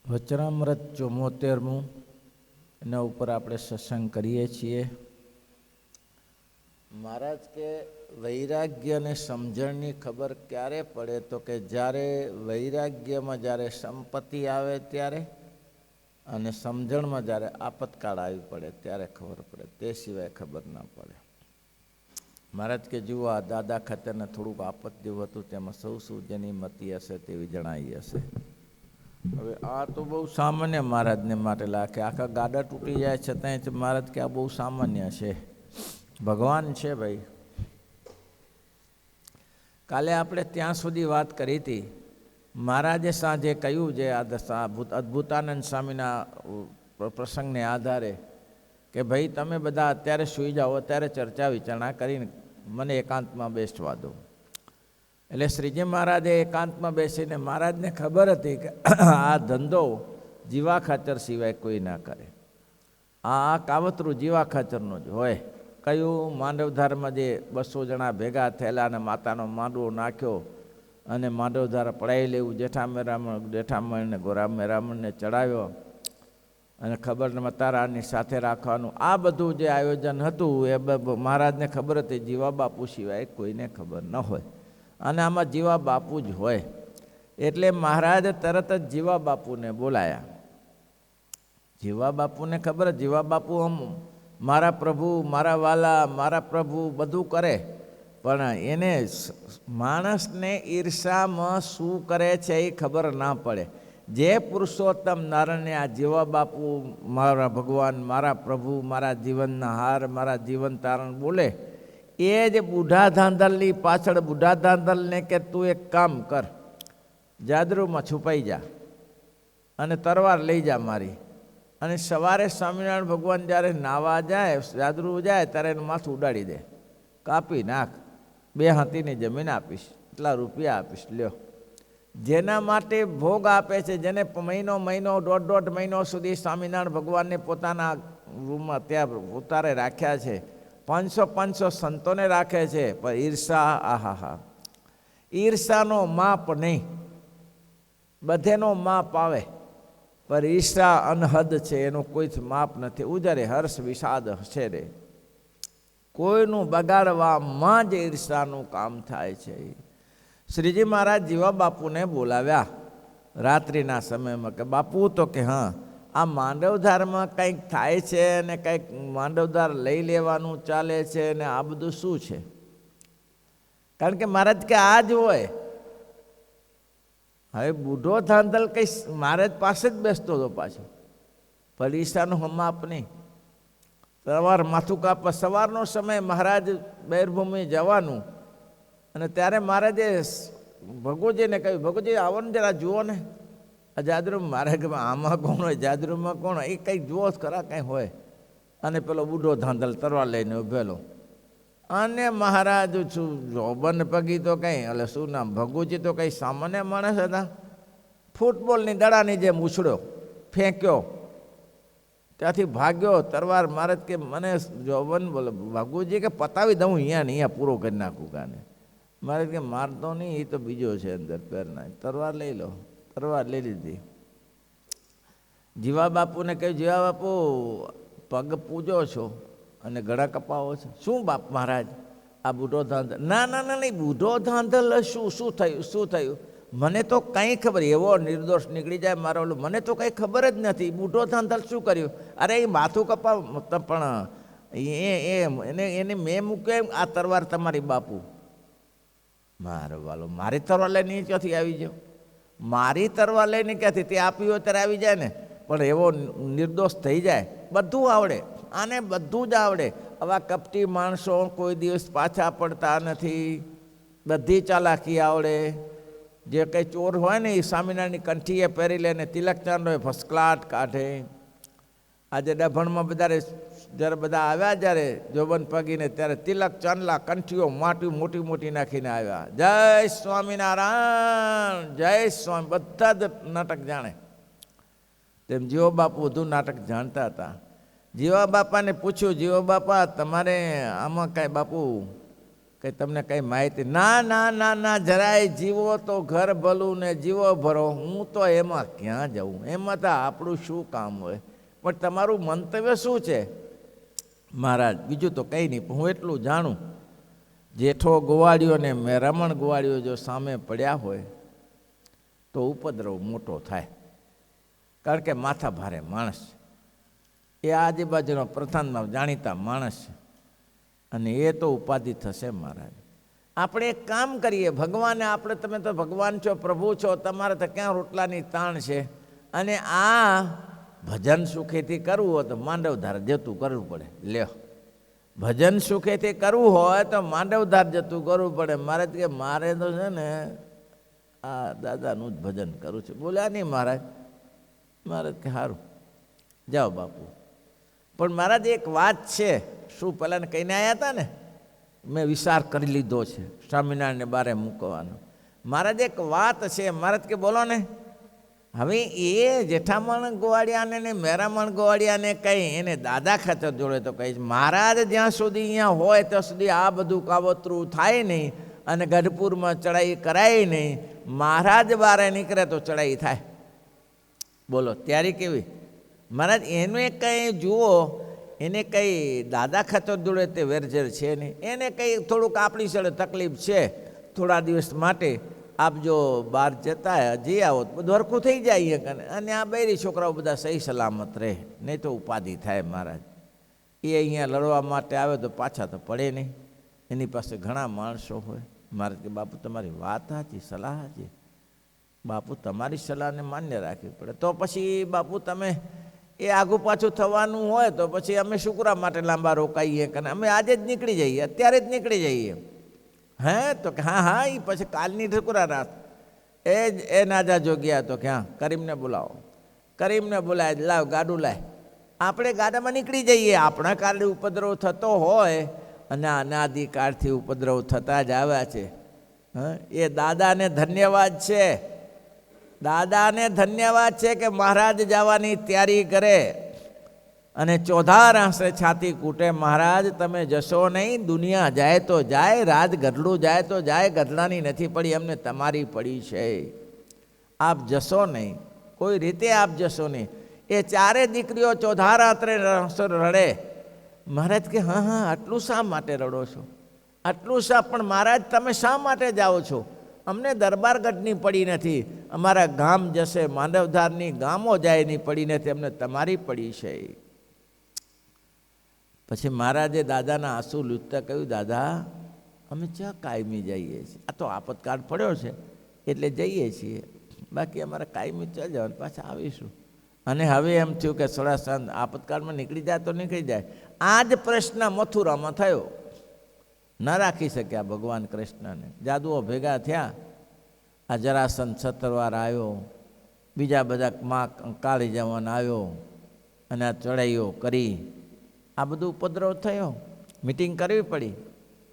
વચનામૃત 74મું એના ઉપર આપણે સત્સંગ કરીએ છીએ. મહારાજ કે વૈરાગ્ય અને સમજણની ખબર ક્યારે પડે તો કે જ્યારે વૈરાગ્યમાં જ્યારે સંપત્તિ આવે ત્યારે અને સમજણમાં જ્યારે આપતકાળ આવી પડે ત્યારે ખબર પડે, તે સિવાય ખબર ના પડે. મહારાજ કે જુઓ, આ દાદા ખાતરને થોડુંક આપત જેવું હતું, તેમાં સૌ જેની મતિ હશે તેવી જણાઈ હશે. હવે આ તો બહુ સામાન્ય મહારાજને માટે લાગે, આખા ગાડા તૂટી જાય છતાંય મહારાજ કે આ બહુ સામાન્ય છે, ભગવાન છે ભાઈ. કાલે આપણે ત્યાં સુધી વાત કરી હતી. મહારાજે સાંજે કહ્યું છે આ અદ્ભુતાનંદ સ્વામીના પ્રસંગને આધારે કે ભાઈ તમે બધા અત્યારે સૂઈ જાઓ, અત્યારે ચર્ચા વિચારણા કરીને મને એકાંતમાં બેસવા દો. એટલે શ્રીજી મહારાજે એકાંતમાં બેસીને મહારાજને ખબર હતી કે આ ધંધો જીવા ખાચર સિવાય કોઈ ના કરે. આ કાવતરું જીવા ખાચરનું જ હોય. કયું માંડવધારમાં જે 200 જણા ભેગા થયેલા અને માતાનો માંડવો નાખ્યો અને માંડવધાર પડાવી લેવું, જેઠામણને ગોરા મેરામણને ચડાવ્યો અને ખબર તારાની સાથે રાખવાનું, આ બધું જે આયોજન હતું એ મહારાજને ખબર હતી જીવા બાપુ સિવાય કોઈને ખબર ન હોય અને આમાં જીવા બાપુ જ હોય. એટલે મહારાજે તરત જ જીવા બાપુને બોલાયા. જીવા બાપુને ખબર, જીવા બાપુ મારા પ્રભુ, મારા વાલા, મારા પ્રભુ બધું કરે, પણ એને માણસને ઈર્ષામાં શું કરે છે એ ખબર ના પડે. જે પુરુષોત્તમ નારાયણને આ જીવા બાપુ, મારા ભગવાન, મારા પ્રભુ, મારા જીવનના હાર, મારા જીવન તારણ બોલે, એ જ બુઢા ધાંધલની પાછળ બુઢા ધાંધલને કે તું એક કામ કર, જાદરુમાં છુપાઈ જા અને તરવાર લઈ જા મારી, અને સવારે સ્વામિનારાયણ ભગવાન જ્યારે નાવા જાય, જાદરુ જાય ત્યારે એનું માથું ઉડાડી દે, કાપી નાખ, 2 હાથીની જમીન આપીશ, એટલા રૂપિયા આપીશ, લ્યો. જેના માટે ભોગ આપે છે, જેને મહિનો 1.5 મહિનો સુધી સ્વામિનારાયણ ભગવાનને પોતાના રૂમમાં ત્યાં ઉતારે રાખ્યા છે, 500 સંતોને રાખે છે, પણ ઈર્ષા, આહાહા, ઈર્ષાનો માપ નહીં, બધેનો માપ આવે, પણ ઈર્ષા અનહદ છે, એનું કોઈ માપ નથી. ઉજરે હર્ષ વિષાદ હશે રે, કોઈનું બગાડવામાં જ ઈર્ષાનું કામ થાય છે. શ્રીજી મહારાજ જીવા બાપુને બોલાવ્યા રાત્રિના સમયમાં કે બાપુ, તો કે હા, આ માંડવધારમાં કંઈક થાય છે ને કંઈક માંડવધાર લઈ લેવાનું ચાલે છે ને આ બધું શું છે? કારણ કે મહારાજ કે આ જ હોય. હવે બુઢો ધાંધલ કઈ મહારાજ પાસે જ બેસતો હતો પાછો, પણ ઈર્ષાનું હમાપ નહીં. માથું કાપવા સવારનો સમય મહારાજ બૈરભૂમિ જવાનું, અને ત્યારે મહારાજે ભગુજીને કહ્યું, ભગુજી આવો ને જરા જુઓ ને આ જાદરૂ. મારે કે આમાં કોણ હોય, જાદરૂમાં કોણ હોય, એ કંઈક જુઓ ખરા કંઈ હોય. અને પેલો બુઢો ધાંધલ તરવાર લઈને ઉભેલો, અને મહારાજ શું જોબન પગી તો કંઈ, એટલે શું નામ, ભગુજી તો કંઈ સામાન્ય માણસ હતા. ફૂટબોલની દડાની જેમ ઉછળ્યો, ફેંક્યો, ત્યાંથી ભાગ્યો તરવાર. મહારાજ કે મને જોબન બોલે, ભગુજી કે પતાવી દઉં અહીંયા પૂરો કરી નાખું કાને. મહારાજ કે મારતો નહીં, એ તો બીજો છે અંદર પહેરના, તરવાર લઈ લો. તરવાર લઈ લીધી. જીવા બાપુને કહ્યું, જીવા બાપુ પગ પૂજો છો અને ગળા કપાવો છો, શું બાપ મહારાજ આ બુઢો ધાંધલ? ના ના ના નહીં, બુઢો ધાંધલ શું થયું? મને તો કંઈ ખબર, એવો નિર્દોષ નીકળી જાય મારો, મને તો કંઈ ખબર જ નથી, બુઢો ધાંધલ શું કર્યું? અરે એ માથું કપાવ, પણ એને મેં મૂક્યો એમ, આ તરવાર તમારી બાપુ. મારો વાલો, મારી તરવાર લઈને ક્યાંથી આવી જાઓ? મારી તરવાર લઈને ક્યાંથી? તે આપી હોય ત્યારે આવી જાય ને, પણ એવો નિર્દોષ થઈ જાય. બધું આવડે આને, બધું જ આવડે. આવા કપટી માણસો કોઈ દિવસ પાછા પડતા નથી, બધી ચાલાકી આવડે. જે કંઈ ચોર હોય ને એ સ્વામિનારાયણની કંઠીએ પહેરી લે ને તિલક ચાંદો ફસકલાટ કાઢે. આજે ડભણમાં જ્યારે બધા આવ્યા, જ્યારે જોબન પગીને, ત્યારે તિલક ચાંદલા કંઠીઓ મોટી મોટી નાખીને આવ્યા. જય સ્વામિનારાયણ, જય સ્વામી, બધા જ નાટક જાણે. તેમ જીવા બાપુ વધુ નાટક જાણતા હતા. જીવા બાપાને પૂછ્યું, જીવા બાપા તમારે આમાં કાંઈ બાપુ કે તમને કંઈ માહિતી? ના ના ના ના, જરાય જીવો તો ઘર ભલું ને જીવો ભરો. હું તો એમાં ક્યાં જાઉં, એમાં તો આપણું શું કામ હોય? પણ તમારું મંતવ્ય શું છે? મહારાજ બીજું તો કંઈ નહીં, હું એટલું જાણું, જેઠો ગોવાળીઓ ને રમણ ગોવાળીઓ જો સામે પડ્યા હોય તો ઉપદ્રવ મોટો થાય, કારણ કે માથા ભારે માણસ, એ આજુબાજુનો પ્રધાનમાં જાણીતા માણસ છે, અને એ તો ઉપાધિ થશે. મહારાજ આપણે એક કામ કરીએ, ભગવાને આપણે, તમે તો ભગવાન છો, પ્રભુ છો, તમારે તો ક્યાં રોટલાની તાણ છે, અને આ ભજન સુખેથી કરવું હોય તો માંડવધાર જતું કરવું પડે. લ્યો, ભજન સુખેથી કરવું હોય તો માંડવધાર જતું કરવું પડે. મારે કે મારે તો છે ને આ દાદાનું જ ભજન કરું છું. બોલ્યા નહીં મહારાજ. મહારાજ કે સારું, જાઓ બાપુ. પણ મહારાજ એક વાત છે, શું પહેલાંને કહીને આવ્યા હતા ને, મેં વિચાર કરી લીધો છે સ્વામિનારાયણને બારે મૂકવાનો. મહારાજ એક વાત છે. મહારાજ કે બોલો ને. હવે એ જેઠામણ ગોવાળિયાને ને મેરામણ ગોવાળિયાને કંઈ એને દાદા ખાતર જોડે તો કહીશ, મહારાજ જ્યાં સુધી અહીંયા હોય ત્યાં સુધી આ બધું કાવતરું થાય નહીં, અને ગઢપુરમાં ચડાઈ કરાય નહીં. મહારાજ બારે નીકળે તો ચડાઈ થાય. બોલો ત્યારે કેવી? મહારાજ એને કંઈ જુઓ, એને કંઈ દાદા ખાતર જોડે તે વેરઝેર છે નહીં. એને કંઈ થોડુંક આપણી સડે તકલીફ છે, થોડા દિવસ માટે આપ જો બહાર જતા જઈ આવો તો બધું હરખું થઈ જાય, અને આ બૈરી છોકરાઓ બધા સહી સલામત રહે, નહીં તો ઉપાધિ થાય. મહારાજ એ અહીંયા લડવા માટે આવે તો પાછા તો પડે નહીં, એની પાસે ઘણા માણસો હોય. મહારાજ કે બાપુ તમારી વાત સાચી, સલાહ સાચી, બાપુ તમારી સલાહને માન્ય રાખવી પડે. તો પછી બાપુ તમે એ આગું પાછું થવાનું હોય તો પછી અમે શુક્રા માટે લાંબા રોકાઈએ, કે અમે આજે જ નીકળી જઈએ, અત્યારે જ નીકળી જઈએ. હે તો કે હા હા, એ પછી કાલની શુક્રા રાત એ નાજા જોગ્યા તો ક્યાં કરીમને બોલાવો. કરીમને બોલાય, લાવ ગાડું લાય, આપણે ગાડામાં નીકળી જઈએ. આપણા કારણે ઉપદ્રવ થતો હોય, અને અનાદિકાળથી ઉપદ્રવ થતા જ આવ્યા છે. એ દાદાને ધન્યવાદ છે, દાદાને ધન્યવાદ છે કે મહારાજ જવાની તૈયારી કરે, અને ચોધાર આંસરે છાતી કૂટે, મહારાજ તમે જશો નહીં, દુનિયા જાય તો જાય, રાજ ગઢડું જાય તો જાય, ગઢડાની નથી પડી, અમને તમારી પડી છે, આપ જશો નહીં, કોઈ રીતે આપ જશો નહીં. એ ચારે દીકરીઓ ચોધાર આંતરે રડે. મહારાજ કે હા હા, આટલું શા માટે રડો છો? આટલું શા? પણ મહારાજ તમે શા માટે જાઓ છો? અમને દરબારગઢની પડી નથી, અમારા ગામ જશે, માંડવધારની ગામો જાય એની પડી નથી, અમને તમારી પડી છે. પછી મહારાજે દાદાના આંસુ લૂંટતા કહ્યું, દાદા અમે ક્યાં કાયમી જઈએ છીએ, આ તો આપતકાળ પડ્યો છે એટલે જઈએ છીએ, બાકી અમારે કાયમી ચાલ જવાનું, પાછા આવીશું. અને હવે એમ થયું કે થોડા સંત આપતકાળમાં નીકળી જાય તો નીકળી જાય. આ જ પ્રશ્ન મથુરામાં થયો, ન રાખી શક્યા ભગવાન કૃષ્ણને. જાદુઓ ભેગા થયા, આ જરાસંધ 17 વાર આવ્યો, બીજા બધા કાળી જવાન આવ્યો, અને આ ચડાઈઓ કરી, આ બધું ઉપદ્રવ થયો. મિટિંગ કરવી પડી,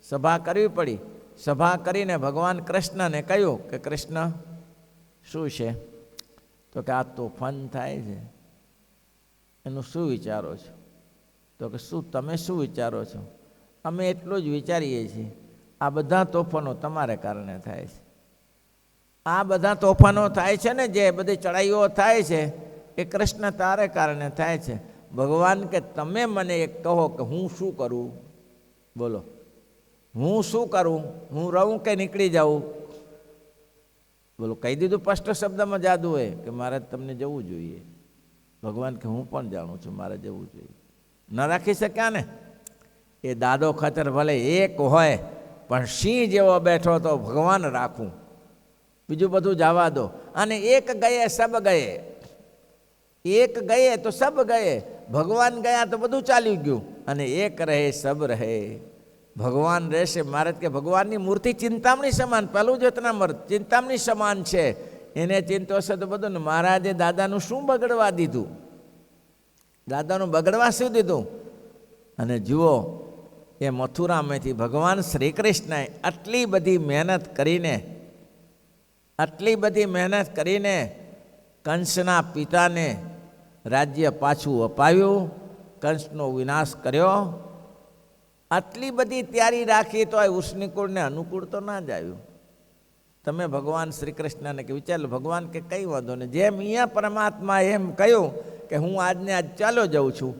સભા કરવી પડી. સભા કરીને ભગવાન કૃષ્ણને કહ્યું કે કૃષ્ણ શું છે? તો કે આ તોફાન થાય છે, એનું શું વિચારો છો? તો કે શું તમે શું વિચારો છો? અમે એટલું જ વિચારીએ છીએ, આ બધા તોફાનો તમારે કારણે થાય છે. આ બધા તોફાનો થાય છે ને, જે બધી ચડાઈઓ થાય છે, એ કૃષ્ણ તારે કારણે થાય છે. ભગવાન કે તમે મને એક કહો કે હું શું કરું? બોલો, હું શું કરું? હું રહું કે નીકળી જાઉં? બોલો, કહી દીધું સ્પષ્ટ શબ્દમાં જાદુએ કે મારે તમને જવું જોઈએ. ભગવાન કે હું પણ જાણું છું, મારે જવું જોઈએ. ન રાખી શક્યા ને. એ દાદો ખાતર ભલે એક હોય, પણ સિંહ જેવો બેઠો તો ભગવાન રાખું, બીજું બધું જવા દો. અને એક ગયે સબ ગયે, એક ગયે તો સબ ગયે. ભગવાન ગયા તો બધું ચાલ્યું ગયું, અને એક રહે સબ રહે. ભગવાન રહેશે. મહારાજ કે ભગવાનની મૂર્તિ ચિંતામણી સમાન, પહેલું જ્યોતનામૃત ચિંતામણી સમાન છે, એને ચિંતો હશે તો બધું. ને મહારાજે દાદાનું શું બગડવા દીધું? દાદાનું બગડવા શું દીધું? અને જુઓ, એ મથુરામાંથી ભગવાન શ્રી કૃષ્ણએ આટલી બધી મહેનત કરીને કંસના પિતાને રાજ્ય પાછું અપાવ્યું, કંસનો વિનાશ કર્યો, આટલી બધી તૈયારી રાખી તો આ ઉષ્ણકુળને અનુકૂળ તો ના જ આવ્યું. તમે ભગવાન શ્રી કૃષ્ણને કે વિચાર ભગવાન કે કંઈ વાંધો નહીં, જેમ અહીંયા પરમાત્મા એમ કહ્યું કે હું આજને આજ ચાલો જાઉં છું,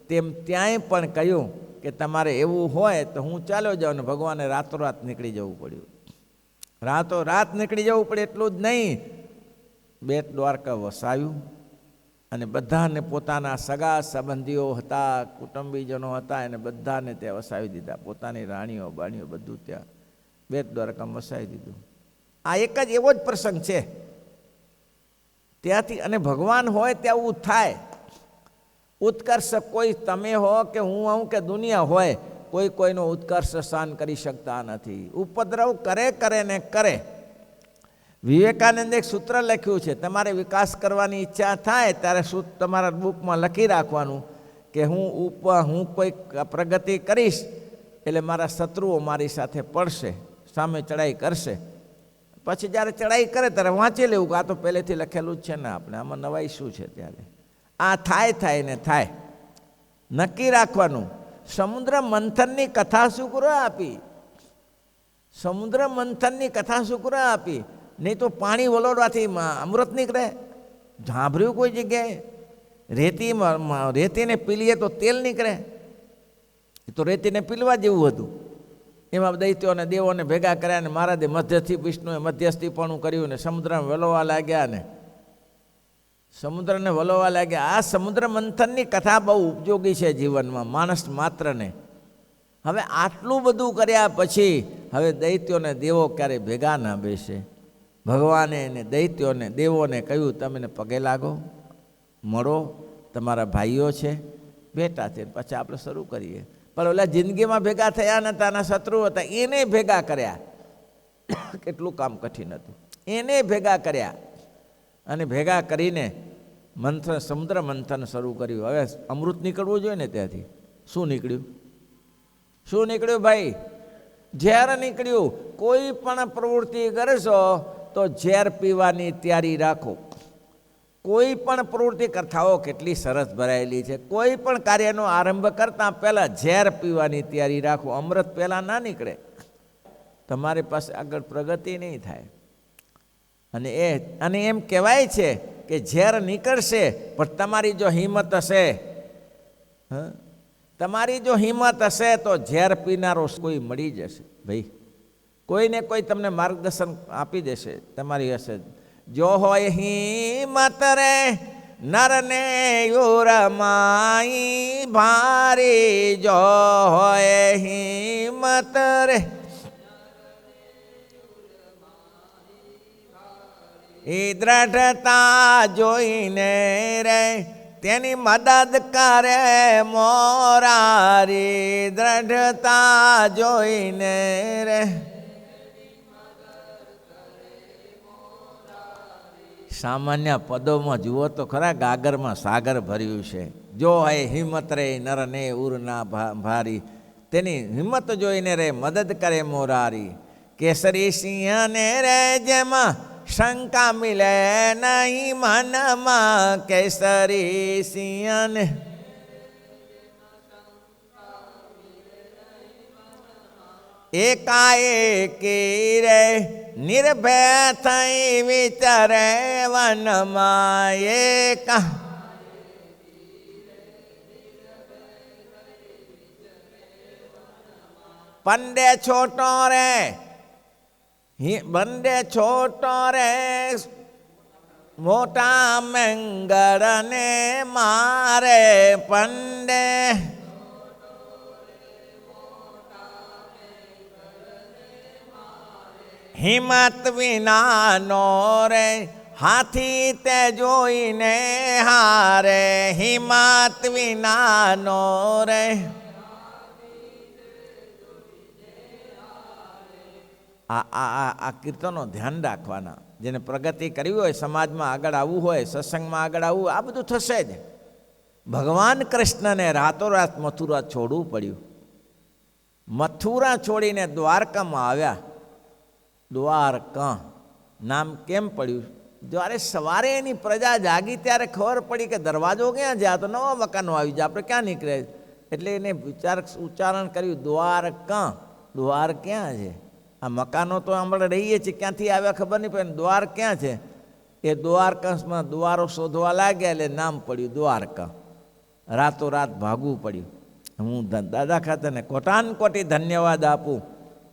તેમ ત્યાંય પણ કહ્યું કે તમારે એવું હોય તો હું ચાલો જાઉં. ને ભગવાને રાતોરાત નીકળી જવું પડ્યું. રાતોરાત નીકળી જવું પડે એટલું જ નહીં, બેટ દ્વારકા વસાવ્યું અને બધાને પોતાના સગા સંબંધીઓ હતા, કુટુંબીજનો હતા, એને બધાને ત્યાં વસાવી દીધા. પોતાની રાણીઓ બાણીઓ બધું ત્યાં બેટ દ્વારકામાં વસાવી દીધું. આ એક જ એવો જ પ્રસંગ છે ત્યાંથી. અને ભગવાન હોય ત્યાં એવું થાય. ઉત્કર્ષ કોઈ તમે હો કે હું હોઉં કે દુનિયા હોય, કોઈ કોઈનો ઉત્કર્ષ સહન કરી શકતા નથી. ઉપદ્રવ કરે ને કરે. વિવેકાનંદે એક સૂત્ર લખ્યું છે, તમારે વિકાસ કરવાની ઈચ્છા થાય ત્યારે તમારા બુકમાં લખી રાખવાનું કે હું કોઈ પ્રગતિ કરીશ એટલે મારા શત્રુઓ મારી સાથે પડશે, સામે ચડાઈ કરશે. પછી જ્યારે ચડાઈ કરે ત્યારે વાંચી લેવું કે આ તો પહેલેથી લખેલું જ છે ને, આપણે આમાં નવાઈ શું છે. ત્યારે આ થાય ને થાય, નક્કી રાખવાનું. સમુદ્ર મંથનની કથા શું કરવા આપી? સમુદ્ર મંથનની કથા શું કરવા આપી? નહીં તો પાણી વલોડવાથી અમૃત નીકળે? ઝાંભર્યું કોઈ જગ્યાએ? રેતીને પીલીએ તો તેલ નીકળે? એ તો રેતીને પીલવા જેવું હતું. એમાં દૈત્યોને દેવોને ભેગા કર્યા ને મહારાજે મધ્યથી વિષ્ણુએ મધ્યસ્થીપણું કર્યું ને સમુદ્રને વલોવા લાગ્યા ને સમુદ્રને વલોવા લાગ્યા. આ સમુદ્ર મંથનની કથા બહુ ઉપયોગી છે જીવનમાં માણસ માત્રને. હવે આટલું બધું કર્યા પછી હવે દૈત્યોને દેવો ક્યારેય ભેગા ના બેસે. ભગવાને એને દૈત્યોને દેવોને કહ્યું તમે પગે લાગો, મળો, તમારા ભાઈઓ છે, બેટા છે. પછી આપણે શરૂ કરીએ. પણ ઓલા જિંદગીમાં ભેગા થયા નતા, એના શત્રુ હતા, એને ભેગા કર્યા. કેટલું કામ કઠિન હતું. એને ભેગા કર્યા અને ભેગા કરીને મંથન, સમુદ્ર મંથન શરૂ કર્યું. હવે અમૃત નીકળવું જોઈએ ને ત્યાંથી. શું નીકળ્યું? શું નીકળ્યું ભાઈ? ઝેર નીકળ્યું. કોઈ પણ પ્રવૃત્તિ કરશો તો ઝેર પીવાની તૈયારી રાખો. કોઈ પણ પ્રવૃત્તિ કથાઓ કેટલી સરસ ભરાયેલી છે. કોઈ પણ કાર્યનો આરંભ કરતાં પહેલાં ઝેર પીવાની તૈયારી રાખો. અમૃત પહેલાં ના નીકળે, તમારી પાસે આગળ પ્રગતિ નહીં થાય. અને એમ કહેવાય છે કે ઝેર નીકળશે પણ તમારી જો હિંમત હશે, તમારી જો હિંમત હશે તો ઝેર પીનારો કોઈ મળી જશે ભાઈ. કોઈને કોઈ તમને માર્ગદર્શન આપી દેશે. તમારી હશે જો હોય હિંમત રે નરને યુરમાઈ ભારી, જો હોય હિંમત રે એ દ્રઢતા જોઈને રે તેની મદદ કરે મોરારી. દ્રઢતા જોઈને રે સામાન્ય પદોમાં જુઓ તો ખરા, ગાગરમાં સાગર ભર્યું છે. જો હે હિંમત રે નરને ઉરના ભારી, તેની હિંમત જોઈને રે મદદ કરે મોરારી. કેસરી સિંહને રે જેમાં શંકા મિલે નહીં મનમાં, કેસરી સિંહને એકાએકી રે નિર્ભય થઈ વિચરે વનમાં. પંડે છોટો રે બંડે છોટો રે મોટા મંગળ ને મારે. પંડે હિંમત વિનાનો રે હાથી તે જોઈને હારે. હિંમત વિનાનો રે આ કીર્તનો ધ્યાન રાખવાના. જેને પ્રગતિ કરવી હોય, સમાજમાં આગળ આવવું હોય, સત્સંગમાં આગળ આવવું, આ બધું થશે જ. ભગવાન કૃષ્ણને રાતોરાત મથુરા છોડવું પડ્યું. મથુરા છોડીને દ્વારકામાં આવ્યા. દ્વારકા નામ કેમ પડ્યું? જ્યારે સવારે એની પ્રજા જાગી ત્યારે ખબર પડી કે દરવાજો ક્યાં જ્યાં તો નવા મકાનો આવી જાય, આપણે ક્યાં નીકળે? એટલે એને ઉચ્ચારણ કર્યું દ્વારકા. દ્વાર ક્યાં છે? આ મકાનો તો આપણે રહીએ છીએ, ક્યાંથી આવ્યા ખબર નહીં, પણ દ્વાર ક્યાં છે? એ દ્વારકામાં દ્વારો શોધવા લાગ્યા એટલે નામ પડ્યું દ્વારકા. રાતોરાત ભાગવું પડ્યું. હું દાદા ખાતરને કોટાનકોટી ધન્યવાદ આપું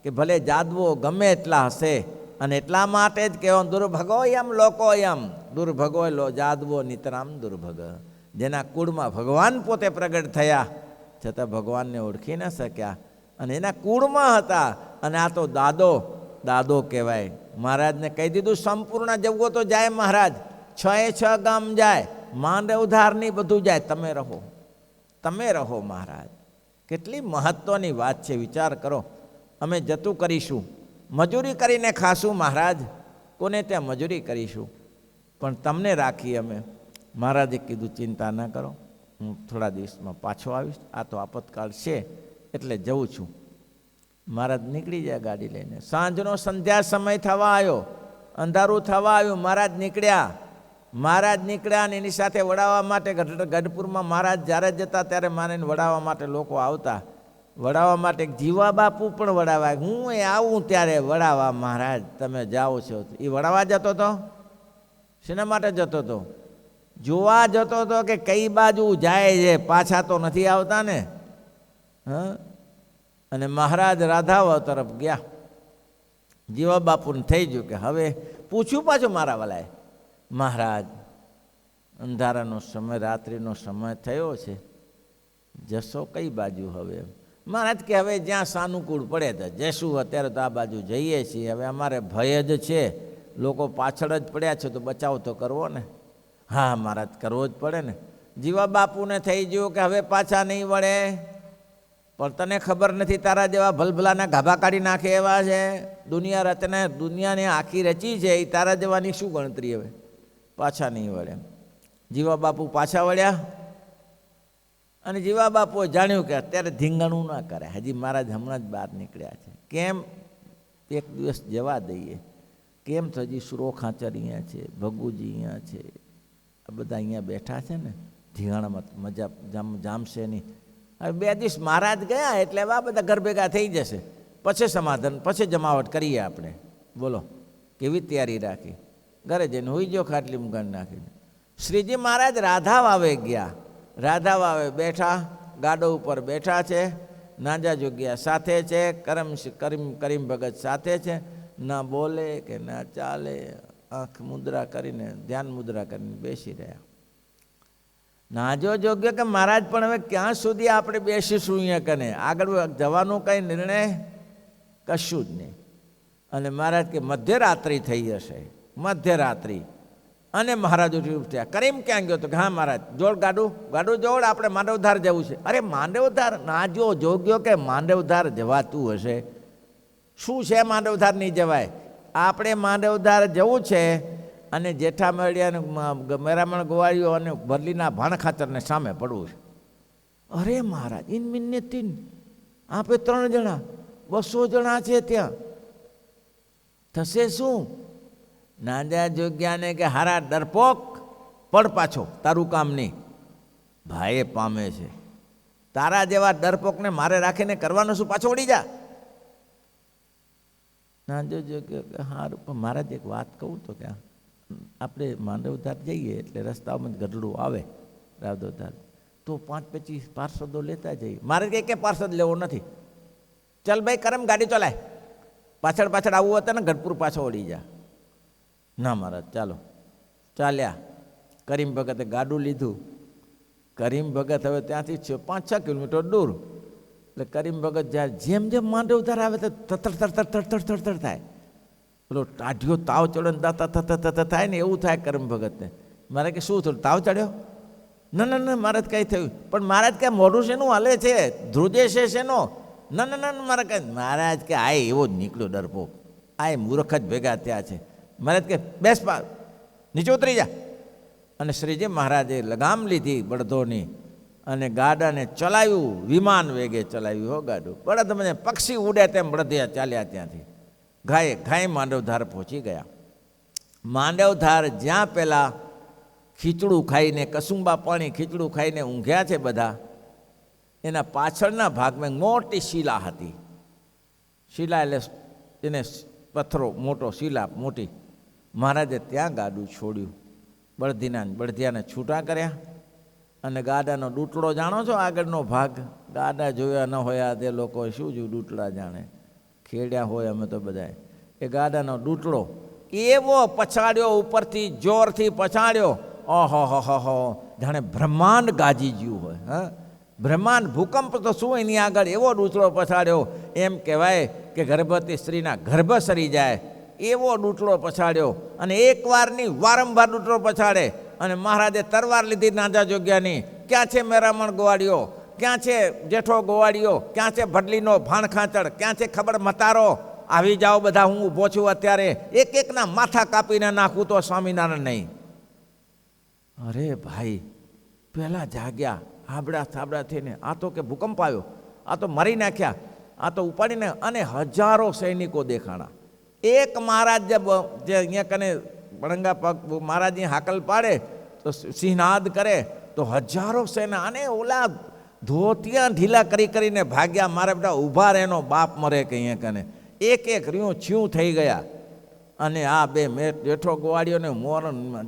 કે ભલે જાદવો ગમે એટલા હશે, અને એટલા માટે જ કહેવો દુર્ભગો એમ લોકો એમ દુર્ભગો જાદવો નિતરામ દુર્ભગ. જેના કુળમાં ભગવાન પોતે પ્રગટ થયા છતાં ભગવાનને ઓળખી ન શક્યા, અને એના કુળમાં હતા. અને આ તો દાદો કહેવાય. મહારાજને કહી દીધું સંપૂર્ણ જવો તો જાય મહારાજ, 6 ગામ જાય, માંડવધારની બધું જાય, તમે રહો મહારાજ. કેટલી મહત્વની વાત છે, વિચાર કરો. અમે જતું કરીશું, મજૂરી કરીને ખાશું મહારાજ, કોને ત્યાં મજૂરી કરીશું, પણ તમને રાખી અમે. મહારાજે કીધું ચિંતા ન કરો, હું થોડા દિવસમાં પાછો આવીશ, આ તો આપતકાળ છે એટલે જઉં છું. મહારાજ નીકળી જાય ગાડી લઈને. સાંજનો સંધ્યા સમય થવા આવ્યો, અંધારું થવા આવ્યું. મહારાજ નીકળ્યા ને એની સાથે વડાવવા માટે ગઢપુરમાં મહારાજ જ્યારે જતા ત્યારે માને વડાવવા માટે લોકો આવતા. વડાવવા માટે જીવા બાપુ પણ વડાવાય. હું આવું ત્યારે વડાવવા મહારાજ તમે જાઓ છો. એ વડાવવા જતો હતો. શેના માટે જતો હતો? જોવા જતો હતો કે કઈ બાજુ જાય છે, પાછા તો નથી આવતા ને. હા, અને મહારાજ રાધાવા તરફ ગયા. જીવા બાપુને થઈ ગયું કે હવે પૂછ્યું પાછું મારા વાલાએ, મહારાજ અંધારાનો સમય, રાત્રિનો સમય થયો છે, જશો કઈ બાજુ હવે? મહારાજ કે હવે જ્યાં સાનુકૂળ પડે તો જશું, અત્યારે તો આ બાજુ જઈએ છીએ, હવે અમારે ભય જ છે, લોકો પાછળ જ પડ્યા છે તો બચાવ તો કરવો ને. હા મહારાજ કરવો જ પડે ને. જીવા બાપુને થઈ ગયું કે હવે પાછા નહીં વળે, પણ તને ખબર નથી તારા જેવા ભલભલાના ગાભા કાઢી નાખે એવા છે. દુનિયાને આખી રચી છે, એ તારા જેવાની શું ગણતરી? હવે પાછા નહીં વળે. જીવા બાપુ પાછા વળ્યા, અને જીવા બાપુએ જાણ્યું કે અત્યારે ધીંગાણું ના કરે, હજી મહારાજ હમણાં જ બહાર નીકળ્યા છે, કેમ એક દિવસ જવા દઈએ, કેમ તો હજી સુરો ખાચર અહીંયા છે, ભગુજી અહીંયા છે, આ બધા અહીંયા બેઠા છે ને, ધીંગાણામાં મજા જામશે નહીં. હવે 2 દિવસ મહારાજ ગયા એટલે આ બધા ઘર ભેગા થઈ જશે, પછી સમાધાન, પછી જમાવટ કરીએ આપણે. બોલો કેવી તૈયારી રાખી. ઘરે જઈને હોઈ ગયો ખાટલી મૂકાઈને નાખીને. શ્રીજી મહારાજ રાધા વાવે ગયા. રાધા વાવે બેઠા, ગાડો ઉપર બેઠા છે. નાજા જોગ્યા સાથે છે, કરીમ ભગત સાથે છે. ના બોલે કે ના ચાલે, આંખ મુદ્રા કરીને, ધ્યાન મુદ્રા કરીને બેસી રહ્યા. નાજો જોગ્યો કે મહારાજ પણ હવે ક્યાં સુધી આપણે બેસીશું અહીંયા કને, આગળ જવાનો કંઈ નિર્ણય કશું જ નહીં. અને મહારાજ કે મધ્યરાત્રિ થઈ હશે, મધ્યરાત્રિ. અને મહારાજ ઉઠ્યા. કરીમ ક્યાં ગયો? તો હા મહારાજ જોડ ગાડું જોડ, આપણે માંડવધાર જવું છે. અરે માંડવધાર? નાજો જોગ્યો કે માંડવધાર જવાતું હશે? શું છે માંડવધાર નહીં જવાય? આપણે માંડવધાર જવું છે, અને જેઠા મળ્યા મેરામણ ગોવાળીઓ અને ભરલીના ભાણ ખાતરને સામે પડવું છે. અરે મહારાજ ઇન મિન્ને 3, આપણે 3 જણા, 200 જણા છે ત્યાં, થશે શું? નાજા જોગ્યાને કે હારા ડરપોક, પડ પાછો, તારું કામ નહીં. ભાઈએ પામે છે, તારા જેવા ડરપોકને મારે રાખીને કરવાનું શું? પાછો વળી જા. નાજો જોગ્યો કે હારું, પણ મહારાજ એક વાત કહું તો કે આપણે માંડવધાર જઈએ એટલે રસ્તામાં જ ગઢડું આવે રાવદોધાર, તો 5-25 પાર્ષદો લેતા જઈએ. મારે કે પાર્ષદ લેવો નથી. ચાલ ભાઈ કરમ ગાડી ચલાય, પાછળ આવવું હતા ને ગઢપુર પાછો વળી જા. ના મહારાજ ચાલો. ચાલ્યા. કરીમ ભગતે ગાડું લીધું. કરીમ ભગત હવે ત્યાંથી 5-6 કિલોમીટર દૂર. એટલે કરીમ ભગત જ્યારે જેમ જેમ માંડવધાર આવે તો તડતડ થાય. પેલો ટાઢિયો તાવ ચડ્યો ને તત થાય ને એવું થાય કરીમ ભગતને. મારે કે શું થયું? તાવ ચડ્યો? ના મારે કંઈ થયું. પણ મહારાજ કે મોઢું શેનું હાલે છે, ધ્રુજે છે શેનો? ના મારે કંઈ. મહારાજ કે આ એવો જ નીકળ્યો ડરપોક, આ મૂર્ખ જ ભેગા થયા છે. મહારાજ કે બેસ, નીચે ઉતરી જા. અને શ્રીજી મહારાજે લગામ લીધી બળદોની અને ગાડાને ચલાવ્યું, વિમાન વેગે ચલાવ્યું. હો ગાડું બળદ મને પક્ષી ઉડે તેમ બળદિયા ચાલ્યા. ત્યાંથી ઘાય માંડવધાર પહોંચી ગયા. માંડવધાર જ્યાં પહેલાં ખીચડું ખાઈને, કસુંબા પાણી ખીચડું ખાઈને ઊંઘ્યા છે બધા, એના પાછળના ભાગમાં મોટી શિલા હતી. શિલા એટલે એને પથ્થરો, મોટો શિલા મોટી. મહારાજે ત્યાં ગાડું છોડ્યું, બળદિયાને છૂટા કર્યા, અને ગાડાનો ડૂટડો જાણો છો? આગળનો ભાગ ગાડા જોયા ન હોય તે લોકો શું જોયું? ડૂટડા જાણે, ખેડ્યા હોય અમે તો બધા. એ ગાડાનો ડૂટડો એવો પછાડ્યો, ઉપરથી જોરથી પછાડ્યો, ઓહો હો હો, જાણે બ્રહ્માંડ ગાજી ગયું હોય. હા, બ્રહ્માંડ ભૂકંપ તો શું એની આગળ એવો ડૂચડો પછાડ્યો, એમ કહેવાય કે ગર્ભવતી સ્ત્રીના ગર્ભ સરી જાય એવો ડૂચડો પછાડ્યો. અને એકવારની વારંવાર ડૂચડો પછાડે. અને મહારાજે તરવાર લીધી નાજા જોગ્યાની. ક્યાં છે મેરામણ ગોવાળીઓ? ક્યાં છે જેઠો ગોવાળીઓ? ક્યાં છે ભડલીનો ભાણ ખાંચડ? ક્યાં છે ખબર મતારો? આવી જાઓ બધા, હું ઊભો છું અત્યારે. એક એકના માથા કાપીને નાખું તો સ્વામિનારાયણ નહીં. અરે ભાઈ, પહેલાં જાગ્યા, હાબડા થાબડા થઈને. આ તો કે ભૂકંપ આવ્યો, આ તો મારી નાખ્યા, આ તો ઉપાડીને. અને હજારો સૈનિકો દેખાણા. એક મહારાજ જે અહીંયા કને બળંગા પગ મહારાજની હાકલ પાડે તો સિંહનાદ કરે તો હજારો સેના, અને ઓલા ધોતિયા ઢીલા કરી કરીને ભાગ્યા. મારા બેટા ઊભા રહે, એનો બાપ મરે કે અહીંયા કને. એક એક રહ્યું છીયું થઈ ગયા. અને આ બે જેઠો ગોવાળીઓને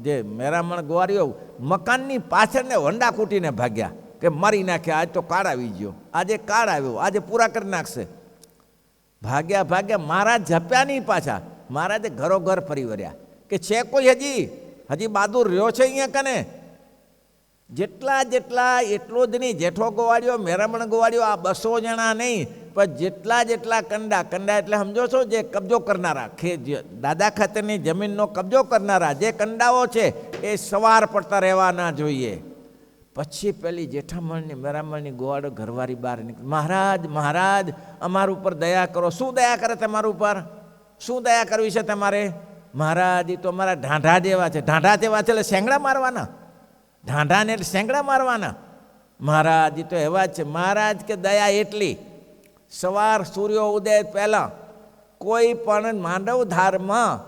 જે મેરામણ ગોવાળીઓ મકાનની પાછળને વંડા કૂટીને ભાગ્યા કે મારી નાખ્યા. આજ તો કાળ આવી ગયો, આજે કાળ આવ્યો, આજે પૂરા કરી નાખશે. ભાગ્યા ભાગ્યા. મહારાજ જપ્યા નહીં પાછા. મહારાજે ઘરોઘર ફરી વર્યા કે છે કોઈ હજી બહાદુર રહ્યો છે અહીંયા કને? જેટલા એટલો જ નહીં. જેઠો ગોવાળીઓ, મેરામણ ગોવાળીઓ, આ 200 જણા નહીં, પણ જેટલા કંડા એટલે સમજો છો, જે કબજો કરનારા, દાદા ખાતરની જમીનનો કબજો કરનારા જે કંડાઓ છે એ સવાર પડતા રહેવા ના જોઈએ. પછી પેલી જેઠામણની મેરામણની ગોવાળો ઘરવાળી બહાર નીકળી. મહારાજ અમારા ઉપર દયા કરો. શું દયા કરે તમારા ઉપર? શું દયા કરવી છે તમારે? મહારાજ, એ તો અમારા ઢાંઢા જેવા છે. ઢાંઢા જેવા છે એટલે શેંગડા મારવાના? ઢાંઢાને એટલે શેંગડા મારવાના? મહારાજ, એ તો એવા જ છે. મહારાજ કે દયા એટલી, સવાર સૂર્ય ઉદય પહેલાં કોઈ પણ માંડવ ધારમાં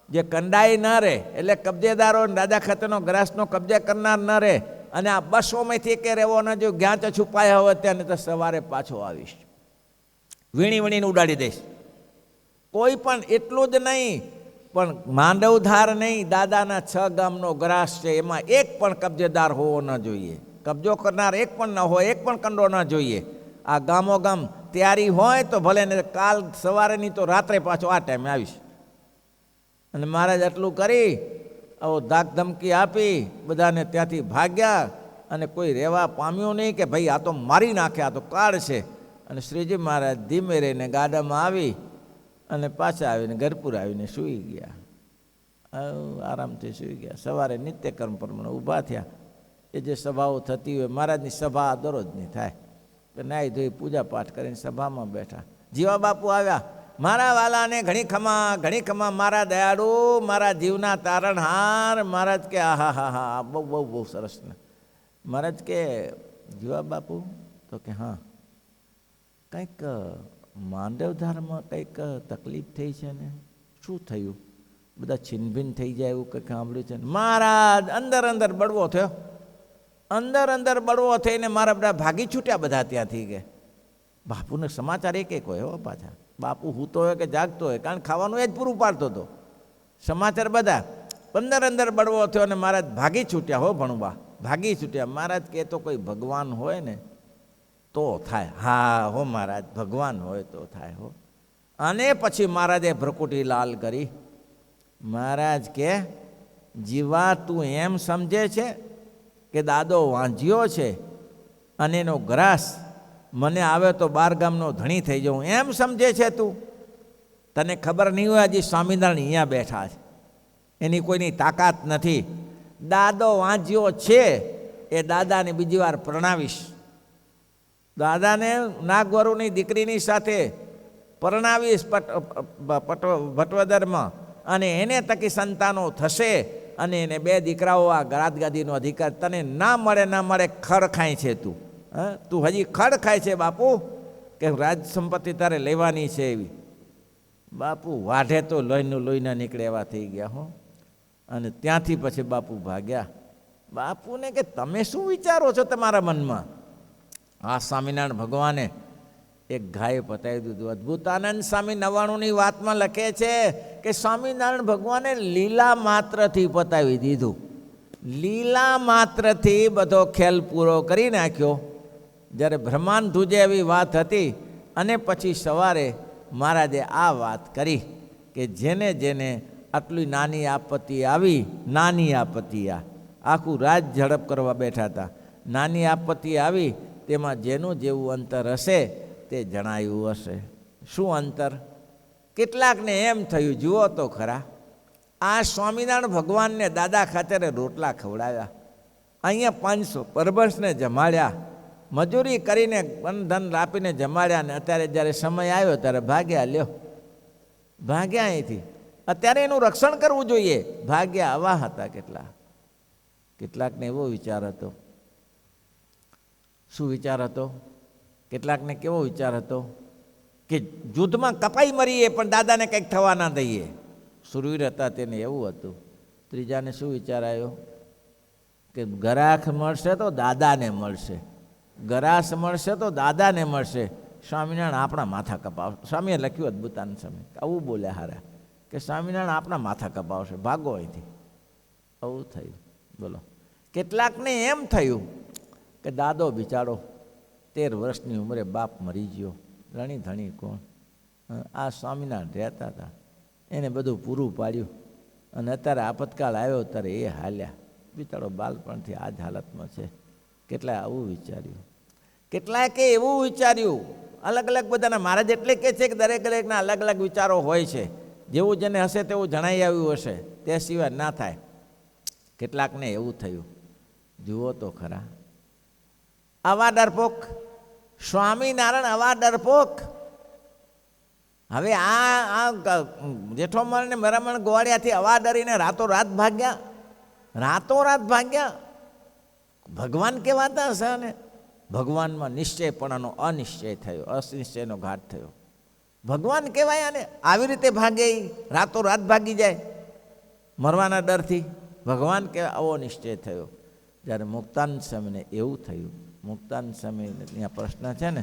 જે કંડાઈ ન રહે, એટલે કબજેદારો દાદા ખાતેનો ગ્રાસનો કબજે કરનાર ન રહે. અને આ 200માંથી કે રહેવો ન જો, જ્યાં તો છુપાયા હોય ત્યાં, તો સવારે પાછો આવીશ, વીણીને ઉડાડી દઈશ. કોઈ પણ એટલું જ નહીં, પણ માંડવધાર નહીં, દાદાના 6 ગામનો ગ્રાસ છે, એમાં એક પણ કબજેદાર હોવો ન જોઈએ. કબજો કરનાર એક પણ ન હોય, એક પણ કંડો ન જોઈએ. આ ગામો ગામ તૈયારી હોય તો ભલે ને, કાલ સવારે નહીં તો રાત્રે પાછો આ ટાઈમે આવીશ. અને મહારાજ આટલું કરી આવો ધાક ધમકી આપી બધાને ત્યાંથી ભાગ્યા. અને કોઈ રહેવા પામ્યું નહીં કે ભાઈ આ તો મારી નાખે, આ તો કાળ છે. અને શ્રીજી મહારાજ ધીમે રહીને ગાડામાં આવી અને પાછા આવીને ગરપુર આવીને સૂઈ ગયા. આરામથી સૂઈ ગયા. સવારે નિત્યકર્મ પ્રમાણે ઊભા થયા. એ જે સભાઓ થતી હોય, મહારાજની સભા દરરોજની થાય, નાહી ધોઈ પૂજા પાઠ કરીને સભામાં બેઠા. જીવા બાપુ આવ્યા. મારા વાલાને ઘણી ખમા મારા દયાળુ, મારા જીવના તારણહાર. મહારાજ કે હા હા હા, બહુ સરસ ને. મહારાજ કે જીવા બાપુ? તો કે હા, કંઈક માંડવધારમાં કંઈક તકલીફ થઈ છે ને? શું થયું? બધા છિનભિન થઈ જાય એવું કંઈક સાંભળ્યું છે? મહારાજ અંદર બળવો થયો. અંદર બળવો થઈને મારા બધા ભાગી છૂટ્યા બધા ત્યાંથી. કે બાપુને સમાચાર એક હોય હો પાછા. બાપુ હૂતો હોય કે જાગતો હોય, કારણ ખાવાનું એ જ પૂરું પાડતો હતો. સમાચાર બધા અંદર બળવો થયો અને મહારાજ ભાગી છૂટ્યા. હો ભણવા ભાગી છૂટ્યા. મહારાજ કે તો કોઈ ભગવાન હોય ને તો થાય. હા હો મહારાજ, ભગવાન હોય તો થાય હો. અને પછી મહારાજે ભ્રકુટી લાલ કરી. મહારાજ કે જીવા, તું એમ સમજે છે કે દાદો વાંજ્યો છે અને એનો ગ્રાસ મને આવે તો 12 ગામનો ધણી થઈ જાઉં, એમ સમજે છે તું? તને ખબર નહીં હોય, હજી સ્વામિનારાયણ અહીંયા બેઠા છે, એની કોઈની તાકાત નથી. દાદો વાંજ્યો છે એ દાદાને બીજી વાર પરણાવીશ. દાદાને નાગવરુની દીકરીની સાથે પરણાવીશ ભટવદરમાં, અને એને તકી સંતાનો થશે. અને એને 2 દીકરાઓ. આ રાજગાદીનો અધિકાર તને ના મળે ખર ખાય છે તું. તું હજી ખડ ખાય છે બાપુ, કે રાજ સંપત્તિ તારે લેવાની છે એવી. બાપુ વાઢે તો લોહીના નીકળે એવા થઈ ગયા હો. અને ત્યાંથી પછી બાપુ ભાગ્યા. બાપુને કે તમે શું વિચારો છો તમારા મનમાં? આ સ્વામિનારાયણ ભગવાને એક ગાય પતાવી દીધું. અદ્ભુતાનંદ સ્વામી 99ની વાતમાં લખે છે કે સ્વામિનારાયણ ભગવાને લીલા માત્રથી પતાવી દીધું. લીલા માત્રથી બધો ખેલ પૂરો કરી નાખ્યો. જ્યારે બ્રહ્માંડ ધ્રુજે એવી વાત હતી અને પછી સવારે મહારાજે આ વાત કરી કે જેને જેને આટલી નાની આપત્તિ આવી, નાની આપત્તિ આખું રાજ ઝડપ કરવા બેઠા હતા, નાની આપત્તિ આવી તેમાં જેનું જેવું અંતર હશે તે જણાયું હશે. શું અંતર? કેટલાકને એમ થયું, જુઓ તો ખરા, આ સ્વામિનારાયણ ભગવાનને દાદા ખાતરે રોટલા ખવડાવ્યા, અહીંયા 500 પરબંશને જમાડ્યા, મજૂરી કરીને ધન આપીને જમાડ્યા, ને અત્યારે જ્યારે સમય આવ્યો ત્યારે ભાગ્યા, લ્યો ભાગ્યા અહીંથી. અત્યારે એનું રક્ષણ કરવું જોઈએ, ભાગ્યા આવા હતા કેટલા. કેટલાકને એવો વિચાર હતો. શું વિચાર હતો? કેટલાકને કેવો વિચાર હતો કે યુદ્ધમાં કપાઈ મરીએ પણ દાદાને કંઈક થવા ના દઈએ. સુરવીર હતા તેને એવું હતું. ત્રીજાને શું વિચાર આવ્યો કે ગરાખ મળશે તો દાદાને મળશે, ગરાસ મળશે તો દાદાને મળશે, સ્વામિનારાયણ આપણા માથા કપાવશે. સ્વામીએ લખ્યું અદ્ભુતાનંદ સ્વામી, આવું બોલ્યા હારા કે સ્વામિનારાયણ આપણા માથા કપાવશે, ભાગો અહીંથી. આવું થયું. બોલો, કેટલાકને એમ થયું કે દાદો બિચારો 13 વર્ષની ઉંમરે બાપ મરી ગયો, રણી ધણી કોણ, આ સ્વામિનારાયણ રહેતા હતા, એને બધું પૂરું પાડ્યું અને અત્યારે આપતકાળ આવ્યો ત્યારે એ હાલ્યા, બિચારો બાળપણથી આ જ હાલતમાં છે. કેટલાય આવું વિચાર્યું, કેટલાય કે એવું વિચાર્યું. અલગ અલગ બધાના મહારાજ એટલે કે છે કે દરેક દરેકના અલગ અલગ વિચારો હોય છે. જેવું જેને હશે તેવું જણાઈ આવ્યું હશે, તે સિવાય ના થાય. કેટલાકને એવું થયું, જુઓ તો ખરા, આવા ડરપોક સ્વામિનારાયણ, આવા ડરપોક. હવે આ જેઠોમલ ને મરામણ ગોવાળિયાથી આવા ડરીને રાતોરાત ભાગ્યા, રાતોરાત ભાગ્યા. ભગવાન કહેવાતા હશે ને ભગવાનમાં નિશ્ચયપણાનો અનિશ્ચય થયો, અનિશ્ચયનો ઘાટ થયો. ભગવાન કહેવાય ને આવી રીતે ભાગે, રાતોરાત ભાગી જાય મરવાના ડરથી. ભગવાન કહેવાય, આવો નિશ્ચય થયો. જ્યારે મુક્તાનંદ સ્વામીને એવું થયું, મુક્તાનંદ સ્વામીને ત્યાં પ્રશ્ન છે ને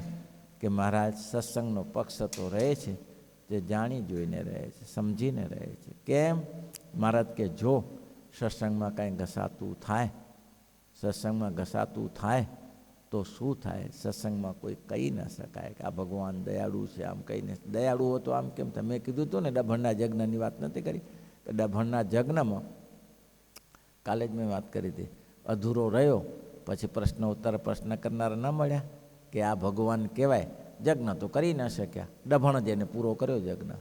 કે મહારાજ સત્સંગનો પક્ષ તો રહે છે, જે જાણી જોઈને રહે છે, સમજીને રહે છે. કેમ? મહારાજ કે જો સત્સંગમાં કાંઈ ઘસાતું થાય, સત્સંગમાં ઘસાતું થાય તો શું થાય? સત્સંગમાં કોઈ કહી ન શકાય કે આ ભગવાન દયાળુ છે, આમ કહીને. દયાળુ હો તો આમ કેમ? તમે કીધું હતું ને ડભણના યજ્ઞની વાત નથી કરી કે ડભણના યજ્ઞમાં કાલે જ મેં વાત કરી હતી, અધૂરો રહ્યો પછી પ્રશ્ન ઉત્તર પ્રશ્ન કરનાર ન મળ્યા કે આ ભગવાન કહેવાય. યજ્ઞ તો કરી ન શક્યા, ડભણ જેને પૂરો કર્યો યજ્ઞ,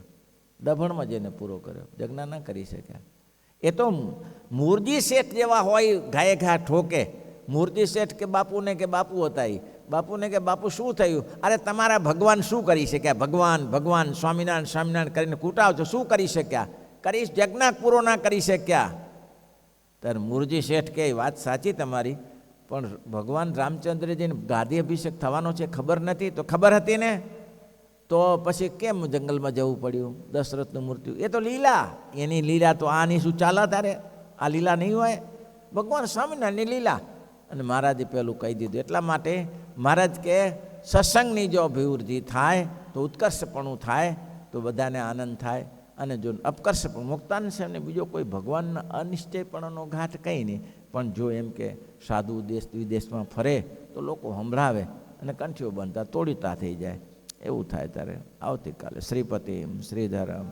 ડભણમાં જેને પૂરો કર્યો યજ્ઞ ન કરી શક્યા. એ તો મૂરજી શેઠ જેવા હોય, ઘાએ ઘા ઠોકે. મૂરજી શેઠ કે બાપુને કે બાપુ હતા, એ બાપુને કે બાપુ શું થયું? અરે તમારા ભગવાન શું કરી શક્યા? ભગવાન ભગવાન સ્વામિનારાયણ સ્વામિનારાયણ કરીને કૂટાવ છો, શું કરી શક્યા? કરીશ, યજ્ઞ પૂરો ના કરી શક્યા. ત્યારે મૂરજી શેઠ કે વાત સાચી તમારી, પણ ભગવાન રામચંદ્રજીને ગાદી અભિષેક થવાનો છે ખબર નથી? તો ખબર હતી ને, તો પછી કેમ જંગલમાં જવું પડ્યું? દશરથનું મૃત્યુ એ તો લીલા, એની લીલા તો આની શું ચાલે? તારે આ લીલા નહીં હોય? ભગવાન સ્વામિનારાયણની લીલા. અને મહારાજે પેલું કહી દીધું. એટલા માટે મહારાજ કે સત્સંગની જો અભિવૃદ્ધિ થાય તો ઉત્કર્ષપણું થાય, તો બધાને આનંદ થાય. અને જો અપકર્ષ પણ મુક્તાનંદ સ્વામીને બીજો કોઈ ભગવાનના અનિશ્ચયપણાનો ઘાટ કંઈ નહીં. પણ જો એમ કે સાધુ દેશ વિદેશમાં ફરે તો લોકો સંભળાવે અને કંઠીઓ બનતા તોડીતા થઈ જાય, એવું થાય. ત્યારે આવતીકાલે શ્રીપતિ શ્રીધરમ